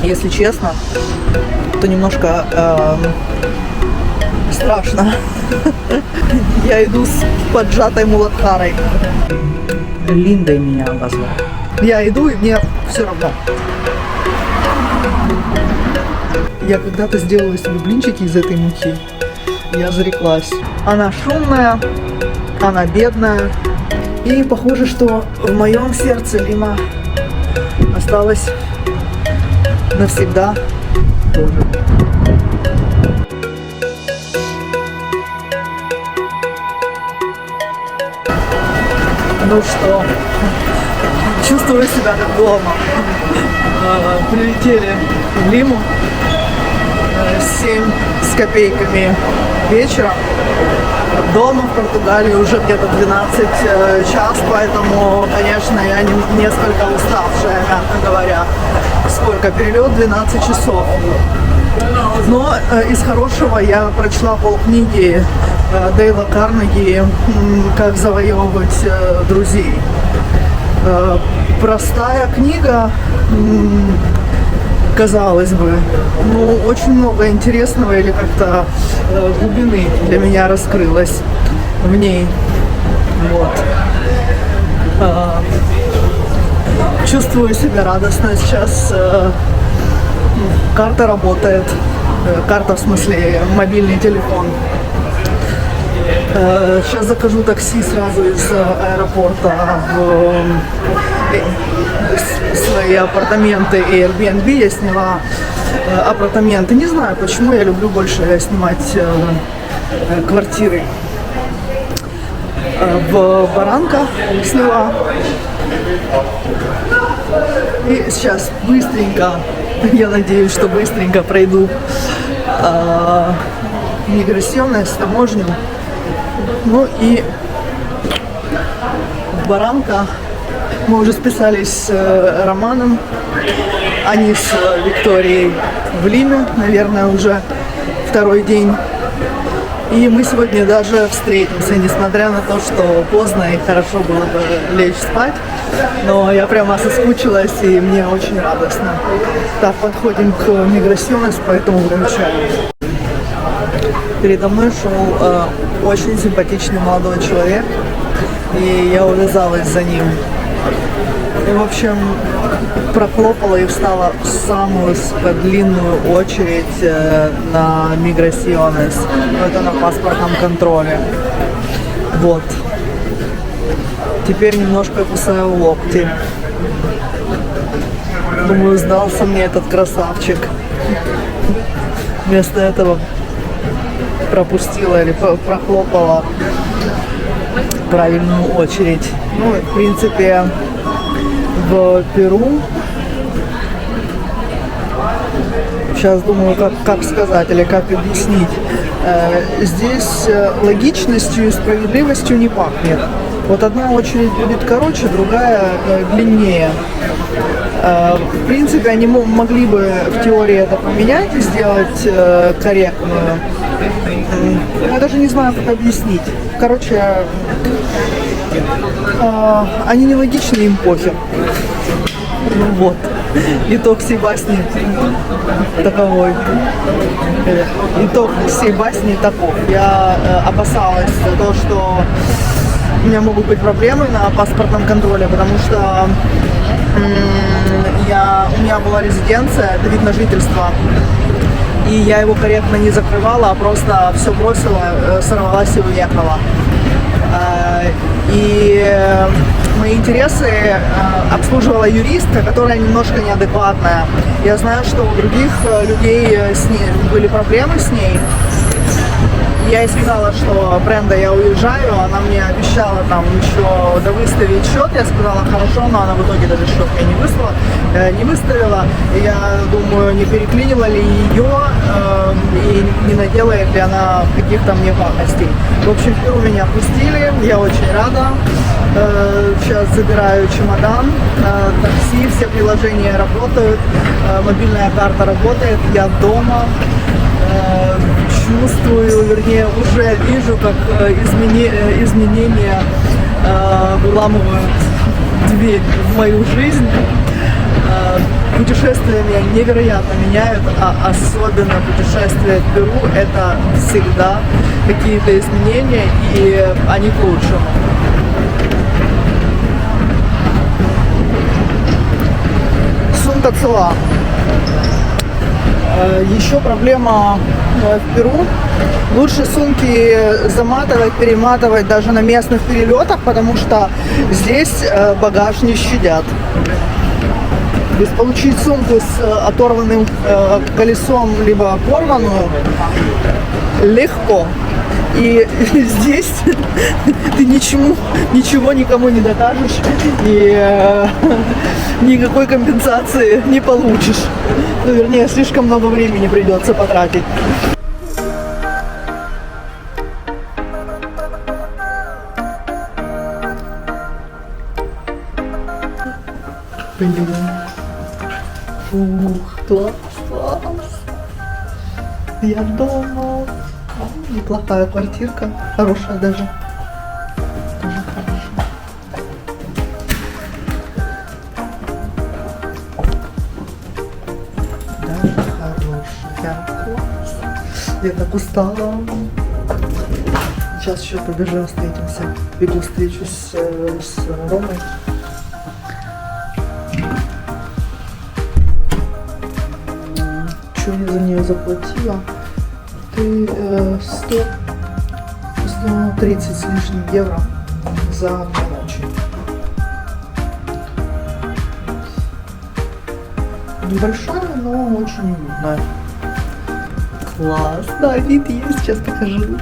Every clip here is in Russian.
Если честно, то немножко страшно. Я иду с поджатой мулаткарой. Линдой меня обозвали. Я иду, и мне все равно. Я когда-то сделала себе блинчики из этой муки. Я зареклась. Она шумная, она бедная. И похоже, что в моем сердце Лима осталась навсегда тоже. Ну что, чувствую себя как дома. Прилетели в Лиму 7 с копейками вечера. Дома в Португалии уже где-то 12 час, поэтому, конечно, я несколько уставшая, мягко говоря. Сколько? Перелет 12 часов. Но из хорошего я прочла полкниги Дейла Карнеги «Как завоевывать друзей». Простая книга, казалось бы, но очень много интересного или как-то глубины для меня раскрылось в ней. Вот. Чувствую себя радостно сейчас. Карта работает. Карта, в смысле, мобильный телефон. Сейчас закажу такси сразу из аэропорта в свои апартаменты и Airbnb. Я сняла апартаменты. Не знаю, почему я люблю больше снимать квартиры. В Баранка сняла. И сейчас быстренько, я надеюсь, что быстренько пройду миграционную таможню. Ну и в Баранка мы уже списались с Романом, они с Викторией в Лиме, наверное, уже второй день. И мы сегодня даже встретимся, несмотря на то, что поздно и хорошо было бы лечь спать. Но я прямо соскучилась, и мне очень радостно. Так, подходим к миграционной, поэтому выключаем. Передо мной шел очень симпатичный молодой человек, и я увязалась за ним. И, в общем, прохлопала и встала в самую длинную очередь на миграционес. Это на паспортном контроле. Вот. Теперь немножко кусаю локти. Думаю, сдался мне этот красавчик. Вместо этого пропустила или прохлопала правильную очередь. Ну, в принципе, в Перу сейчас думаю, как сказать или как объяснить. Здесь логичностью и справедливостью не пахнет. Вот одна очередь будет короче, другая длиннее. В принципе, они могли бы в теории это поменять и сделать корректную. Я даже не знаю, как объяснить. Короче, они нелогичны, им пофиг. Ну вот. Итог всей басни таковой. Итог всей басни таков. Я опасалась того, что у меня могут быть проблемы на паспортном контроле, потому что у меня была резиденция, это вид на жительство, и я его корректно не закрывала, а просто все бросила, сорвалась и уехала. И мои интересы обслуживала юристка, которая немножко неадекватная. Я знаю, что у других людей с ней были проблемы с ней. Я ей сказала, что Бренда, я уезжаю, она мне обещала там еще довыставить счет. Я сказала, хорошо, но она в итоге даже счет мне не выставила. И я думаю, не переклинила ли ее и не наделает ли она каких-то мне пакостей. В общем, Перу меня пустили, я очень рада. Сейчас забираю чемодан, такси, все приложения работают, мобильная карта работает, я дома. Чувствую, вернее, уже вижу, как изменения выламывают дверь в мою жизнь. Путешествия меня невероятно меняют, а особенно путешествия в Перу — это всегда какие-то изменения, и они к лучшему. Сумка цела. Еще проблема в Перу. Лучше сумки заматывать, перематывать даже на местных перелетах, потому что здесь багаж не щадят. То есть получить сумку с оторванным колесом либо порванную легко. И здесь ты ничего никому не докажешь и никакой компенсации не получишь. Ну, вернее, слишком много времени придется потратить. Фух, класс. Я дома. Неплохая квартирка, хорошая даже. Тоже хорошая. Даже хорошая. Класс. Я так устала. Сейчас еще побежим, встретимся. Бегу, встречусь с Ромой. Что я за нее заплатила? 130 с лишним евро за 2 ночи. Небольшая, но очень уютная. Класс, да, вид есть, сейчас покажу.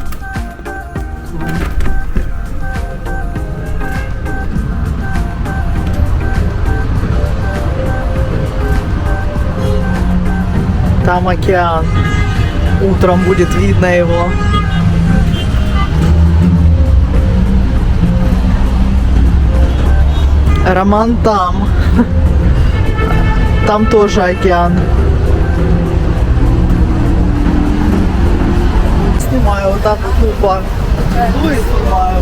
Там океан. Утром будет видно его. Роман там. Там тоже океан. Снимаю вот так вот тупо. Ну и снимаю.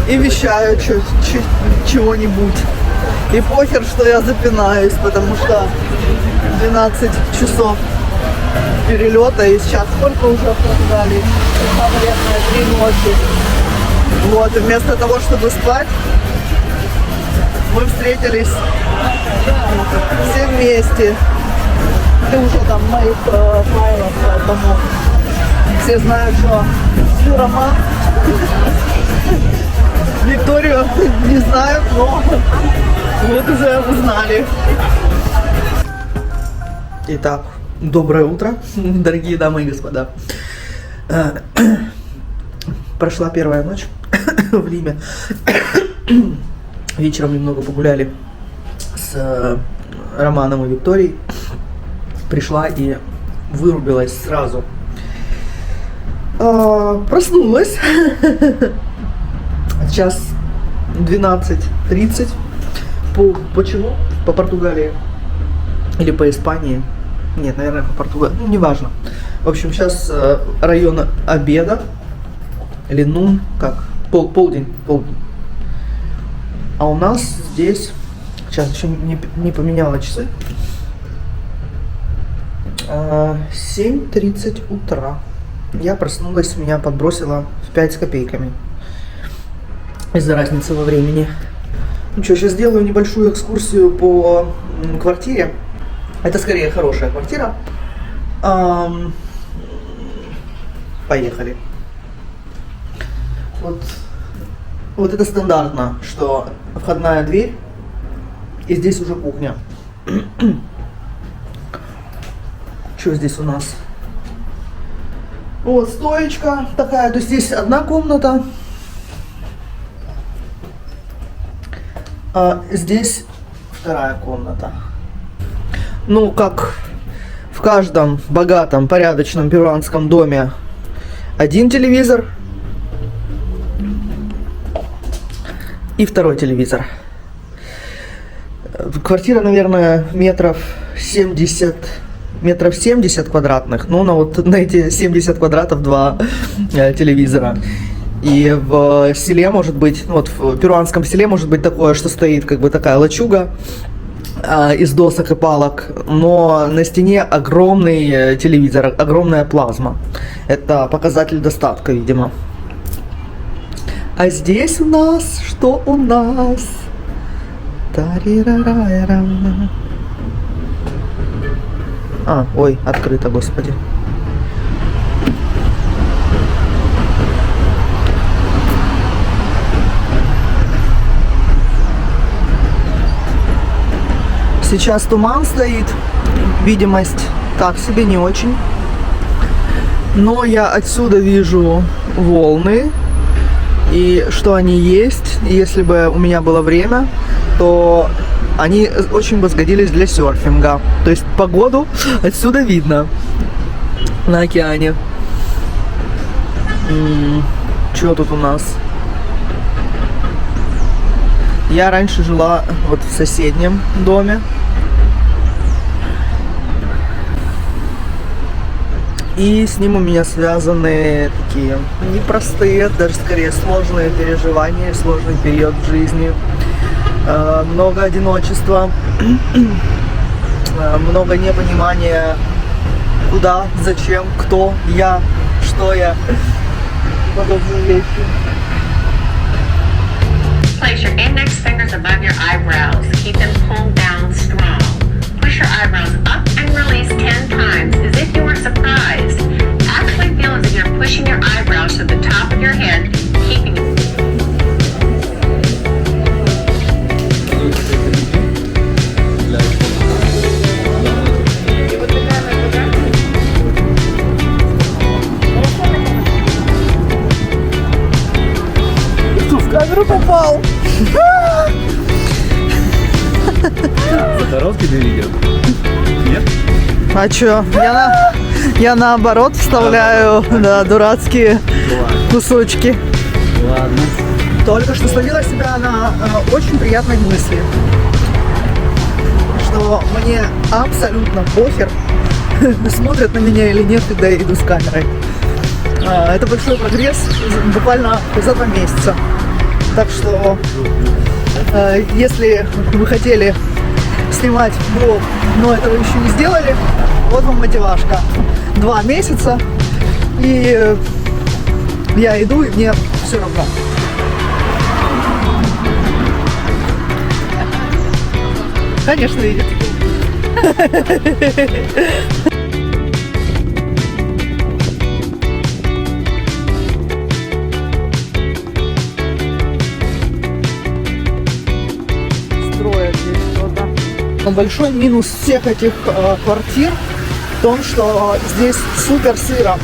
И вещаю чего-нибудь. И похер, что я запинаюсь, потому что 12 часов перелета, и сейчас сколько уже в Португалии? Наверное, 3 ночи. Вот, и вместо того, чтобы спать, мы встретились все вместе. Ты уже там в моих файлах, поэтому все знают, что ты Роман. Викторию не знают, но вот уже узнали. Итак, доброе утро, дорогие дамы и господа. Прошла первая ночь в Лиме. Вечером немного погуляли с Романом и Викторией. Пришла и вырубилась сразу. Проснулась. Сейчас 12:30. Почему? По Португалии. Или по Испании. Нет, наверное, по Португалии. Ну, неважно. В общем, сейчас район обеда. Или нун, как? Полдень. А у нас здесь... Сейчас еще не поменяла часы. 7:30 утра. Я проснулась, меня подбросило в 5 с копейками. Из-за разницы во времени. Ну что, сейчас сделаю небольшую экскурсию по квартире. Это скорее хорошая квартира. Поехали. Вот это стандартно, что входная дверь, и здесь уже кухня. Что здесь у нас? Вот стоечка такая, то есть здесь одна комната. А здесь вторая комната. Ну, как в каждом богатом, порядочном перуанском доме, один телевизор и второй телевизор. Квартира, наверное, метров 70 квадратных. Ну, вот на эти 70 квадратов 2 телевизора. И в селе может быть, вот в перуанском селе может быть такое, что стоит как бы такая лачуга из досок и палок, но на стене огромный телевизор, огромная плазма. Это показатель достатка, видимо. А здесь у нас, что у нас? Ой, открыто, господи. Сейчас туман стоит, видимость так себе, не очень. Но я отсюда вижу волны, и что они есть. И если бы у меня было время, то они очень бы сгодились для серфинга. То есть погоду отсюда видно на океане. Что тут у нас? Я раньше жила вот в соседнем доме. И с ним у меня связаны такие непростые, даже скорее сложные переживания, сложный период в жизни. Много одиночества, много непонимания, куда, зачем, кто я, что я, подобные вещи. Place your index fingers above your eyebrows. Keep them pulled down strong. Push your eyebrows up and release 10 times as if you were surprised. Actually feel as if you're pushing your eyebrows to the top of your head, keeping it. В камеру попал. Короткий ты видео? Нет? А чё? Я наоборот вставляю, да, дурацкие кусочки. Ладно. Только что словила себя на очень приятной мысли, что мне абсолютно похер, смотрят на меня или нет, когда я иду с камерой. Это большой прогресс буквально за 2 месяца. Так что, если вы хотели снимать блог, но этого еще не сделали, вот вам мотивашка. 2 месяца, и я иду, и мне все равно. Конечно, видит. Большой минус всех этих квартир в том, что здесь супер сыро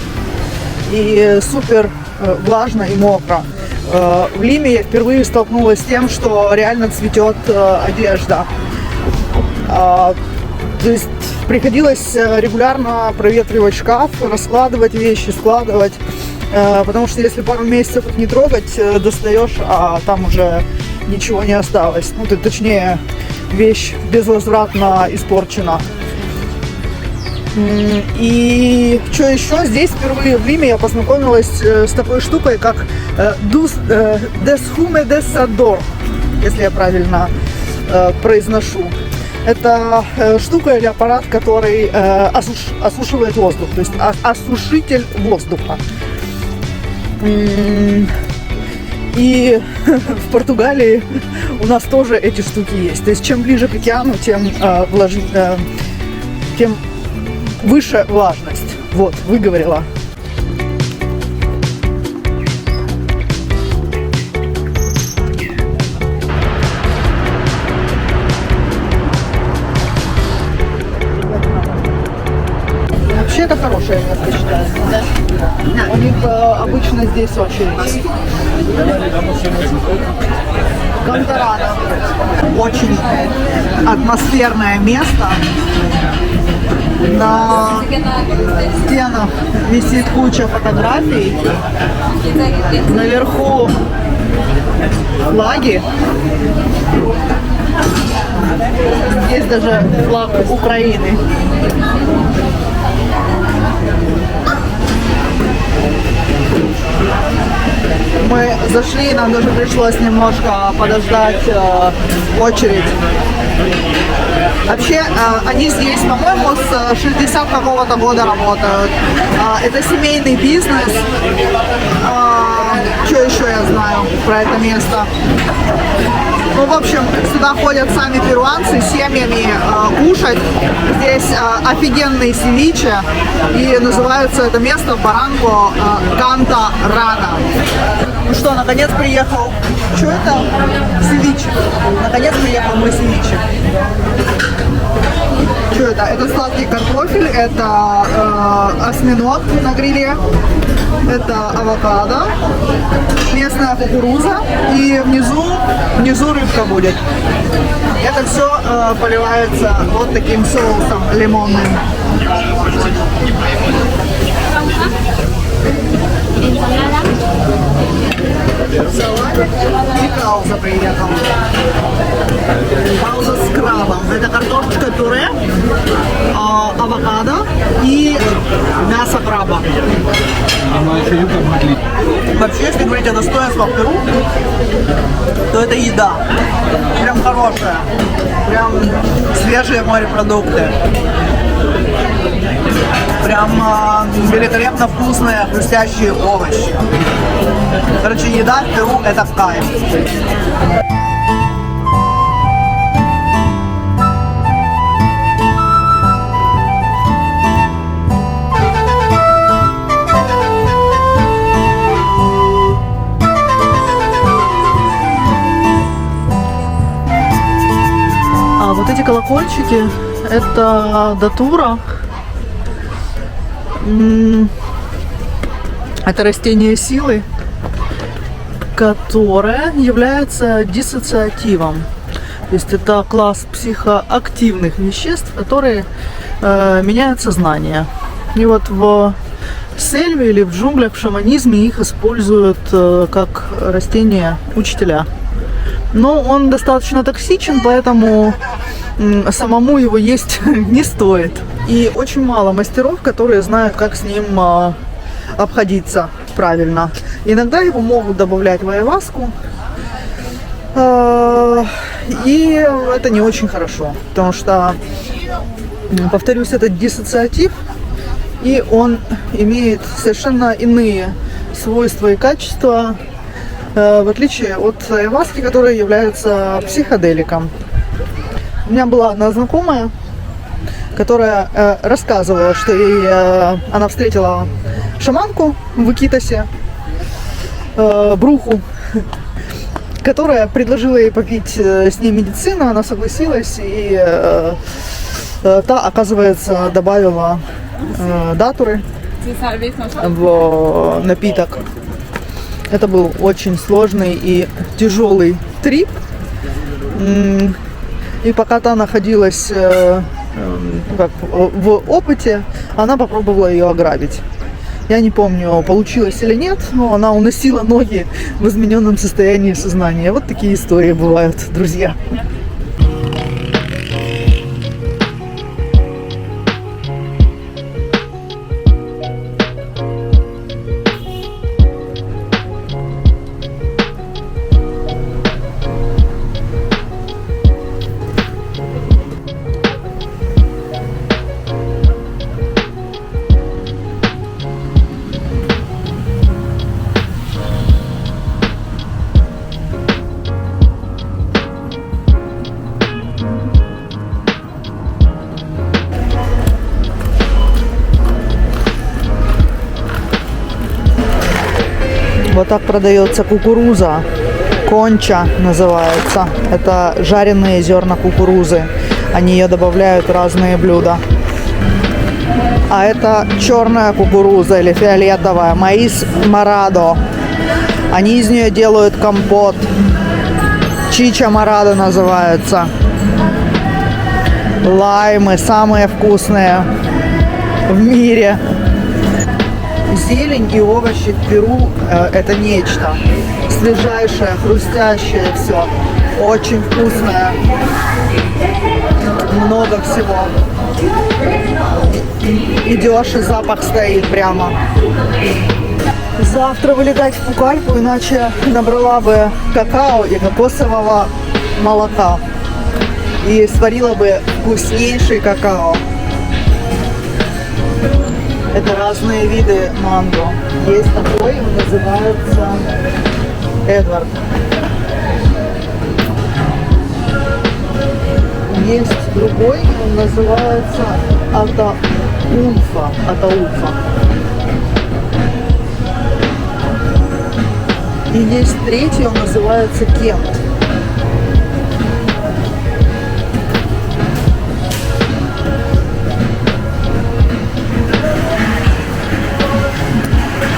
и супер влажно и мокро. В Лиме я впервые столкнулась с тем, что реально цветет одежда. То есть приходилось регулярно проветривать шкаф, раскладывать вещи, складывать. Потому что если пару месяцев их не трогать, достаешь, а там уже ничего не осталось. Ну, точнее, вещь безвозвратно испорчена. И что еще? Здесь впервые в Лиме я познакомилась с такой штукой, как Deshume Desador, если я правильно произношу. Это штука или аппарат, который осушивает воздух, то есть осушитель воздуха. И в Португалии у нас тоже эти штуки есть. То есть чем ближе к океану, тем выше влажность. Вот, выговорила. Вообще это хорошее место, считаю. У них обычно здесь очередь. Гонтарана. Очень атмосферное место. На стенах висит куча фотографий. Наверху флаги. Здесь даже флаг Украины. Мы зашли, нам даже пришлось немножко подождать очередь. Вообще, они здесь, по-моему, с 60 какого-то года работают. Это семейный бизнес. Что еще я знаю про это место? Ну, в общем, сюда ходят сами перуанцы с семьями кушать. Здесь офигенный севиче. И называется это место баранко Канта Рана. Ну что, наконец приехал. Что это? Севиче. Наконец приехал мой севиче. Что это? Это сладкий картофель, это осьминог на гриле, это авокадо, местная кукуруза и внизу рыбка будет. Это все поливается вот таким соусом лимонным. Салат и кауза приехал. Кауза с крабом. Это картошечка пюре, авокадо и мясо краба. Вообще, если говорить о достоинствах Перу, то это еда. Прям хорошая. Прям свежие морепродукты. Прям великолепно вкусные, хрустящие овощи. Короче, еда в Перу это в кайф. А вот эти колокольчики это датура. Это растение силы, которое является диссоциативом. То есть это класс психоактивных веществ, которые меняют сознание. И вот в сельве или в джунглях, в шаманизме их используют как растение учителя. Но он достаточно токсичен, поэтому самому его есть не стоит. И очень мало мастеров, которые знают, как с ним обходиться правильно. Иногда его могут добавлять в айваску, и это не очень хорошо, потому что, повторюсь, это диссоциатив, и он имеет совершенно иные свойства и качества, в отличие от айваски, которая является психоделиком. У меня была одна знакомая, которая рассказывала, что она встретила шаманку в Икитосе, Бруху, которая предложила ей попить с ней медицину, она согласилась, и та, оказывается, добавила датуры в напиток. Это был очень сложный и тяжелый трип. И пока та находилась в опыте, она попробовала ее ограбить. Я не помню, получилось или нет, но она уносила ноги в измененном состоянии сознания. Вот такие истории бывают, друзья. Вот так продается кукуруза. Конча называется. Это жареные зерна кукурузы. Они ее добавляют в разные блюда. А это черная кукуруза или фиолетовая. Маис морадо. Они из нее делают компот. Чича морадо называется. Лаймы самые вкусные в мире. Зелень и овощи в Перу это нечто. Свежайшее, хрустящее все. Очень вкусное. Много всего. Идешь, и запах стоит прямо. завтра вылетать в Пукальпу, иначе набрала бы какао и кокосового молока. И сварила бы вкуснейший какао. Это разные виды манго. Есть такой, он называется Эдвард. Есть другой, он называется Атаульфа. И есть третий, он называется Кент.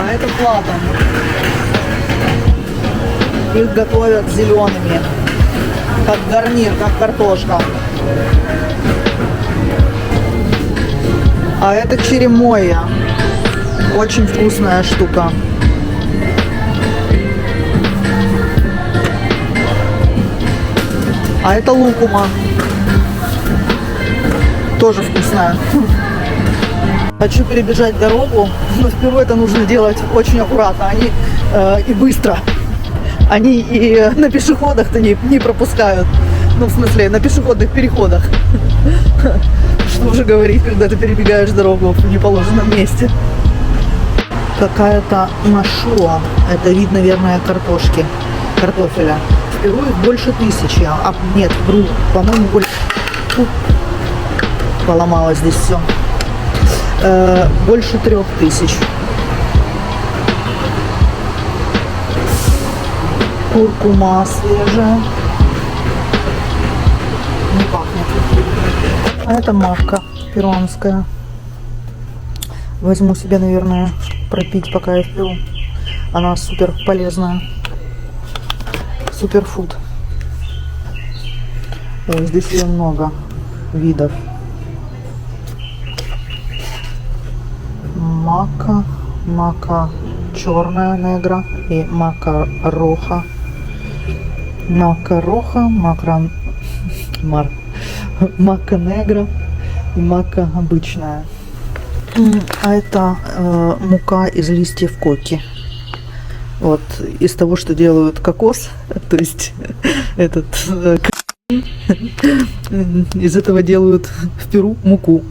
А это платан. Их готовят зелеными, как гарнир, как картошка. А это черемоя. Очень вкусная штука. А это лукума. Тоже вкусная. Хочу перебежать дорогу, но сперва это нужно делать очень аккуратно. Они и быстро. Они и на пешеходах-то не пропускают. Ну, в смысле, на пешеходных переходах. Что уже говорить, когда ты перебегаешь дорогу в неположенном месте. Какая-то машуа. Это вид, наверное, картофеля. В Перу их больше 1000. А нет, вру, по-моему, больше. Поломалось здесь все. Больше 3000. Куркума свежая. Не пахнет. А это макка перуанская. Возьму себе, наверное, пропить, пока я в Перу. Она супер полезная. Суперфуд. Ой, здесь ее много видов. Мака черная негра и мака роха. Мака негра и мака обычная. А это мука из листьев коки. Вот из того, что делают кокос, то есть этот из этого делают в Перу муку.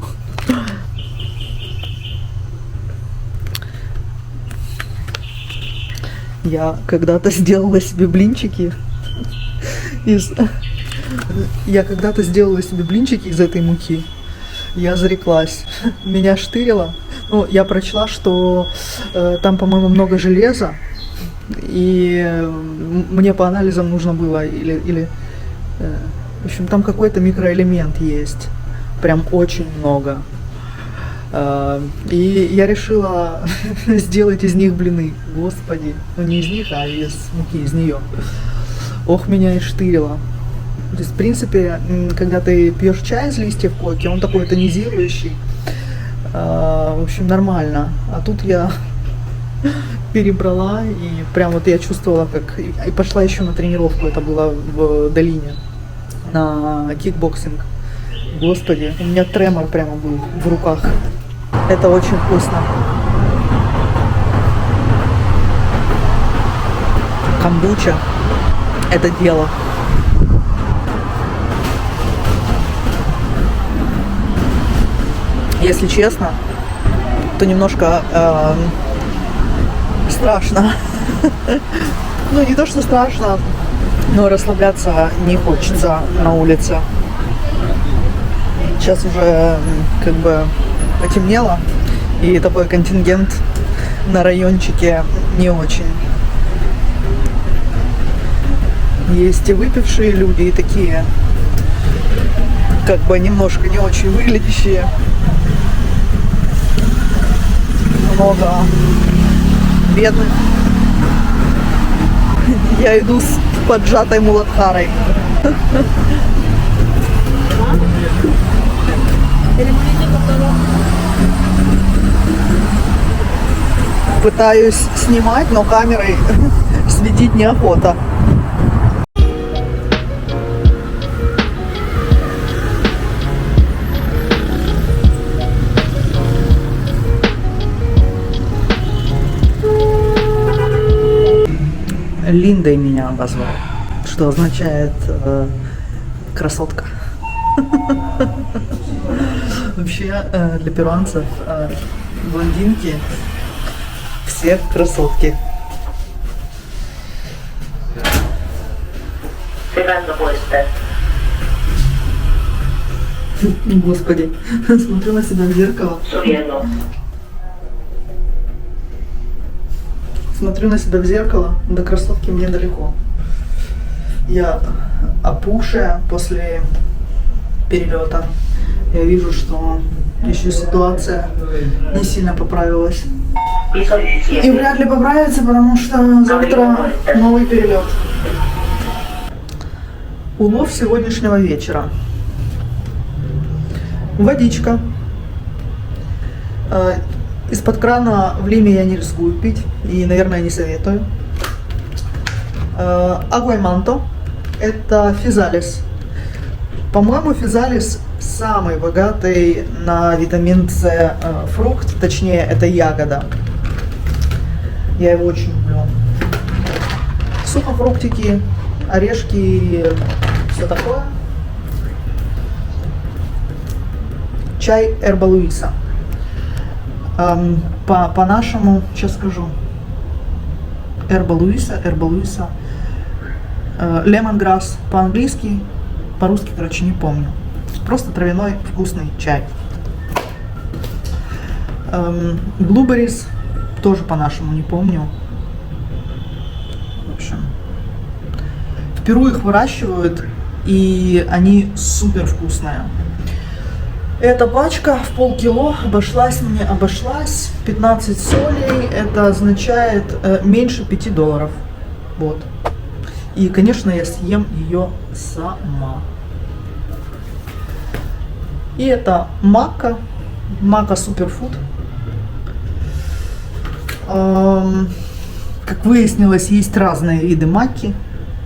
Я когда-то сделала себе блинчики из этой муки. Я зареклась. Меня штырило. Ну, я прочла, что там, по-моему, много железа. И мне по анализам нужно было в общем, там какой-то микроэлемент есть. Прям очень много. И я решила сделать из них блины. Господи. Ну, не из них, а из муки, из нее. Ох, меня и штырило. То есть, в принципе, когда ты пьешь чай из листьев коки, он такой тонизирующий. В общем, нормально. А тут я перебрала, и прям вот я чувствовала, как... И пошла еще на тренировку, это было в долине, на кикбоксинг. Господи, у меня тремор прямо был в руках. Это очень вкусно. Камбуча – это дело. Если честно, то немножко страшно. Ну, не то, что страшно, но расслабляться не хочется на улице. Сейчас уже как бы потемнело, и такой контингент на райончике не очень. Есть и выпившие люди, и такие, как бы немножко не очень выглядящие. Много бедных. Я иду с поджатой муладхарой. Пытаюсь снимать, но камерой светить неохота. Линдой меня обозвал, что означает красотка. Вообще для перуанцев блондинки все красотки. Господи, смотрю на себя в зеркало. Смотрю на себя в зеркало, до красотки мне далеко. Я опухшая после перелета. Я вижу, что еще ситуация не сильно поправилась. И вряд ли поправится, потому что завтра новый перелет. Улов сегодняшнего вечера. Водичка. Из-под крана в Лиме я не рискую пить и, наверное, не советую. Агуайманто. Это физалис. По-моему, физалис самый богатый на витамин С фрукт, точнее, это ягода. Я его очень люблю. Сухофруктики, орешки, все такое. Чай Эрба Луиса. По-нашему, сейчас скажу. Эрба Луиса. Лемонграсс по-английски, по-русски, короче, не помню. Просто травяной вкусный чай. Blueberries, тоже по-нашему не помню. В общем, в Перу их выращивают, и они супер вкусные. Эта пачка в полкило обошлась 15 солей, это означает меньше $5. Вот. И, конечно, я съем ее сама. И это мака суперфуд. Как выяснилось, есть разные виды маки.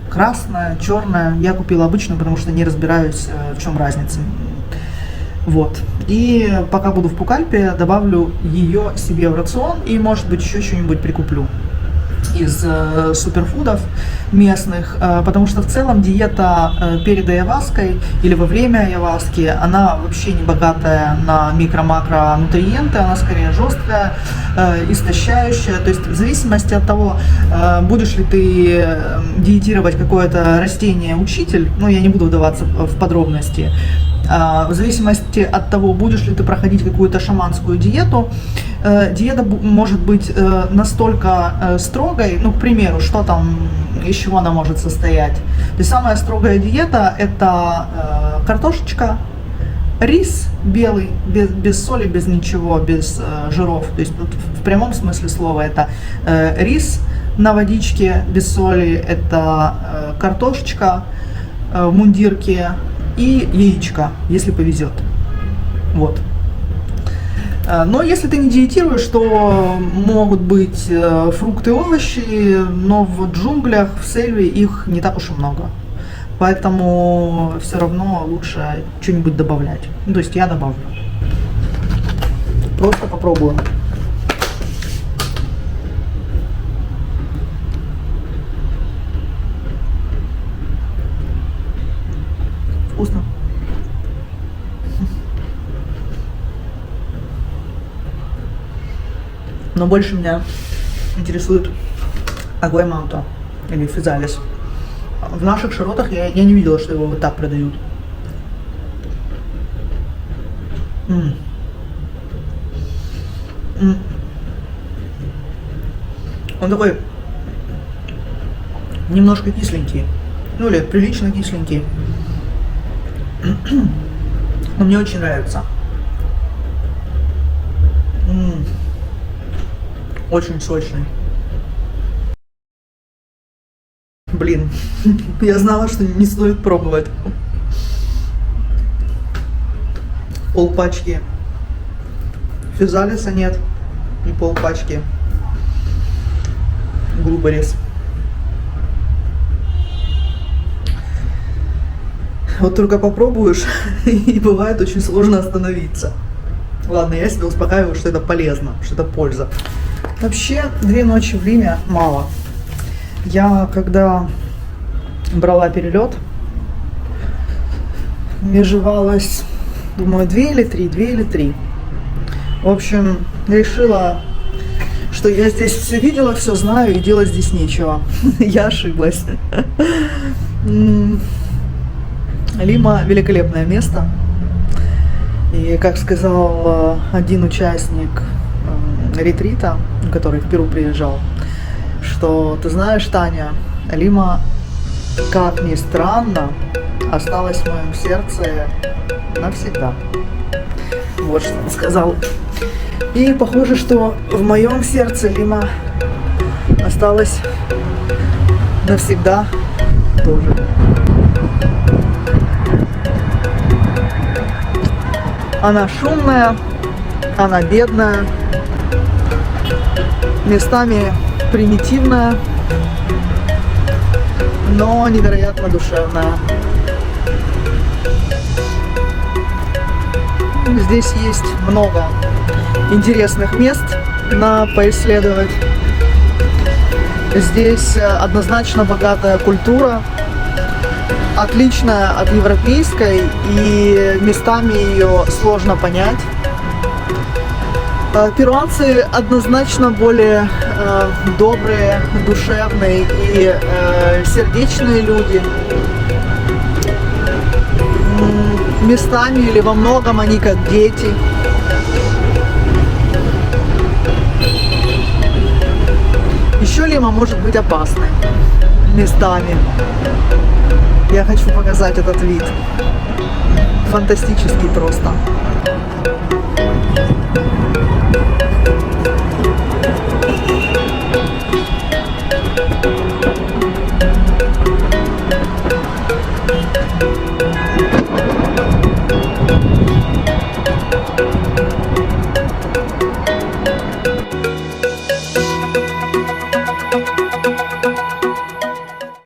Красная, черная. Я купила обычную, потому что не разбираюсь, в чем разница. Вот. И пока буду в Пукальпе, добавлю ее себе в рацион и, может быть, еще что-нибудь прикуплю из суперфудов местных, потому что в целом диета перед айаваской или во время айаваски, она вообще не богатая на микро-макро-нутриенты, она скорее жесткая, истощающая, то есть в зависимости от того, будешь ли ты диетировать какое-то растение-учитель, ну я не буду вдаваться в подробности, в зависимости от того, будешь ли ты проходить какую-то шаманскую диету, диета может быть настолько строгой, ну, к примеру, что там, из чего она может состоять. То есть самая строгая диета – это картошечка, рис белый, без соли, без ничего, без жиров. То есть в прямом смысле слова это рис на водичке без соли, это картошечка в мундирке и яичко, если повезет. Вот. Но если ты не диетируешь, то могут быть фрукты и овощи, но в джунглях, в сельве их не так уж и много. Поэтому все равно лучше что-нибудь добавлять. Ну, то есть я добавлю. Просто попробую. Вкусно. Но больше меня интересует агуайманто или физалис. В наших широтах я не видела, что его вот так продают. Он такой немножко кисленький. Ну или прилично кисленький. Но мне очень нравится. Очень сочный. Блин, я знала, что не стоит пробовать. Полпачки физалиса нет и полпачки Blueberries. Вот только попробуешь, и бывает очень сложно остановиться. Ладно, я себя успокаиваю, что это полезно, что это польза. Вообще, 2 ночи в Лиме мало. Я когда брала перелет, межевалась, думаю, 2 или 3. В общем, решила, что я здесь все видела, все знаю и делать здесь нечего. Я ошиблась. Лима – великолепное место. И, как сказал один участник ретрита, который в Перу приезжал, что, ты знаешь, Таня, Лима, как ни странно, осталась в моем сердце навсегда. Вот что он сказал. И похоже, что в моем сердце Лима осталась навсегда тоже. Она шумная, она бедная, местами примитивная, но невероятно душевная. Здесь есть много интересных мест на поисследовать. Здесь однозначно богатая культура, отличная от европейской, и местами ее сложно понять. Перуанцы однозначно более добрые, душевные и сердечные люди. Местами или во многом они как дети. Еще Лима может быть опасной местами. Я хочу показать этот вид. Фантастический просто.